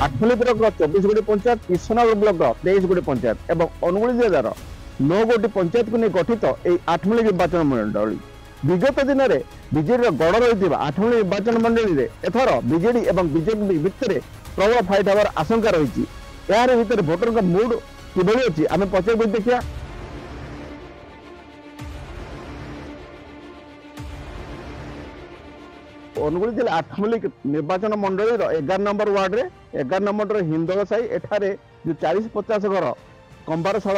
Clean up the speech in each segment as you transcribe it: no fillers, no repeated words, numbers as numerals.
आठमल्ली block 24 गोटी panchayat, Kishangarh block 23 गोटी पंचायत और अनुगुल जिलार 9 गोटी पंचायत को गठित यह आठमल्ली निर्वाचन मंडली। विगत दिन में बीजेडी गड़ रही आठमल्ली निर्वाचन मंडली में एथर बीजेडी और बीजेपी भितर प्रबल फाइट हमार आशंका रही। यार भितर भोटर का मूड किभली अच्छी आम पचार बुझ देखिए। अनुगुल जिला आठमल्ली निर्वाचन मंडल 11 नंबर वार्ड रे 11 नंबर हिंदल साई एठारे जो 40-50 घर कंबार शाल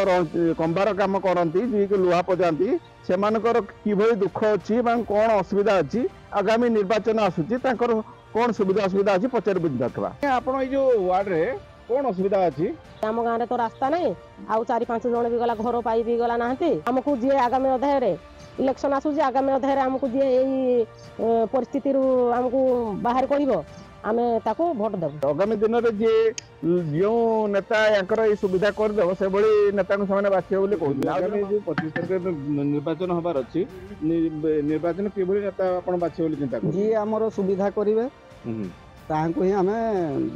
कंबार काम करती जी लुहा पजाती से किभली दुख अच्छी कौन असुविधा अच्छी आगामी निर्वाचन आसूची कौन सुविधा असुविधा अच्छी पचार बुझ देखा। आप वार्ड रे कौन असुविधा अच्छी? आम गाँव में तो रास्ता नहीं आउ 4-5 जन भी गला घर पाई भी गला ना आमको जी आगामी अध्याय इलेक्शन आसूची आगामी अध्याय आमको जी यही परिस्थिति आमको बाहर कर आमे ताको भोट देबो। आगामी दिन में जे जो नेता याकर ये सुविधा कर देबो से बड़ी नेता को सामने बाछियो बोली कहू। आगामी जो 25 तारिख निर्वाचन हबार अछि निर्वाचन केबोली नेता आपण बाछियो बोली चिंता करू जी हमरो सुविधा करिवे तांको ही हमें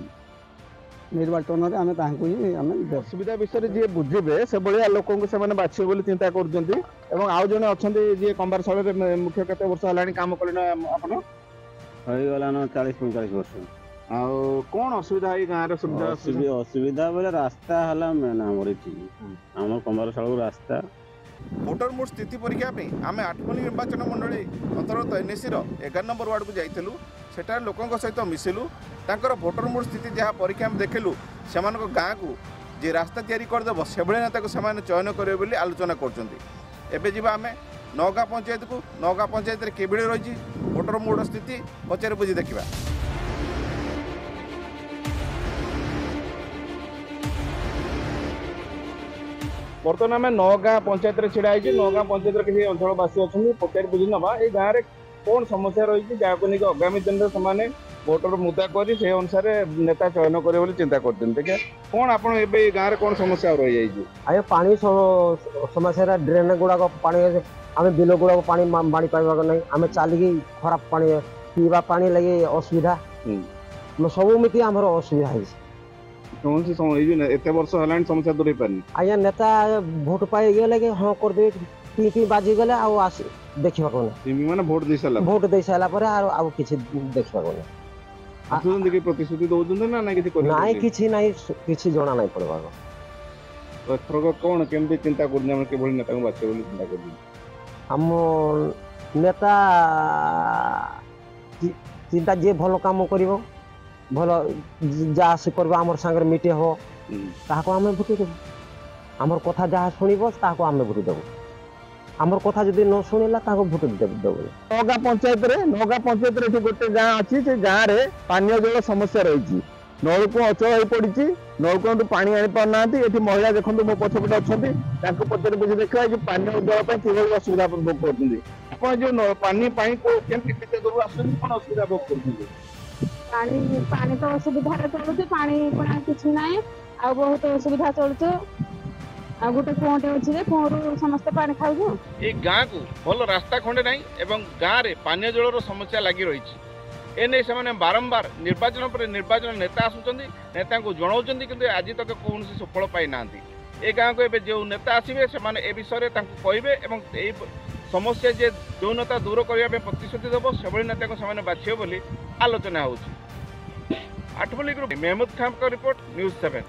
निर्वाचन रे हमें तांको ही हमें सुविधा विषय जे बुझिबे से बड़ी लोक को से बाछियो बोली चिंता करजंती। एवं आउ जने अछंती जे कंबार साल रे मुख्य कते वर्ष हलानी काम करना आपण गलान 40-45 वर्ष। कौन असुविधा गाँव असुविधा बोले रास्ता है मेन आम कंबार शाल रास्ता। भोटर मूड स्थिति परीक्षा आम आठमल्ली निर्वाचन मंडली अंतर्गत एनएसी 11 नंबर वार्ड को जाइलु सेठार लोकों सहित मिसिलु तांकर भोटर मूड स्थिति जहाँ परीक्षा देखलु से गाँ को जे रास्ता तैयारी करदेव से नेता को चयन करेंगे बोली आलोचना कर आम नौगाँ पंचायत को नौगाँ पंचायत रे केबेले रही भोटर मूड स्थिति पचार बुझी देखा। बर्तमान आम नौगाँ पंचायत छिड़ा नौगाँ पंचायत किसी अंचलवासी अच्छा पचार बुझी नवा ये गाँव में कौन समस्या रही जहाँ को लेकिन आगामी दिन में भोटर मुद्दा कर से अनुसार नेता चयन करेंगे चिंता करते कौन आप गाँव में कौन समस्या रही जाए पानी समस्या ड्रेन गुड़ाक पानी आम बिल गुड़ाक पानी बाणी पाइबा नहीं आम चलिकी खराब पानी पीवा पानी लगे असुविधा सबुमिति आम असुविधा है। कौन सी एत वर्ष है समस्या दूर पारनी आज्ञा नेता भोट पाई गले हाँ करदे पी बाजी गले आस देखा मैंने भोट दे सारापर आउ कि देखा प्रतिश्रुति दौरान ना कि जना नहीं पड़वा एथरक कौन केमती चिंता कर नेता को बाछे चिंता कर हम नेता चिंता जे भल काम कर भल जहाँ से कर आम सांगे मिटे हो ताको आम भोट देव आम कथा जहाँ शुणव ताको आम भोट देव आम कथा जब न शुणला ताको भोट देव। नौगाँ पंचायत गोटे गाँ अच्छी से गाँव में पानी जल समस्या रही नलकूप अचल हो पड़ी नलकूप पानी आनी पारना ये महिला देखो मो पछपटे अच्छा पचार बुझे देखा पानी जल कि असुविधा भोग कर जो पानी कौन असुविधा भोग कर पानी तो असुविधा चलुचे पानी किसी ना आ बहुत असुविधा चलुचे आ गोटे कुआटे अच्छे कुआरू समस्त पानी खाऊ ये गाँ को भल रास्ता खंडे ना एवं गाँव में पानी जलर समस्या लगी रही एने से बारंबार निर्वाचन पर निर्वाचन नेता आसुचंदी नेता को जनाऊँ कि आज तक कौन सफल पाई ना ए गाँव को जो नेता आसवे से विषय कहे समस्या जे जो नेता दूर करने प्रतिश्रुति देव से नेता को बाछियो बोली आलोचना हो। आठमल्ली ग्रुप मेहमूद खान का रिपोर्ट न्यूज़ 7।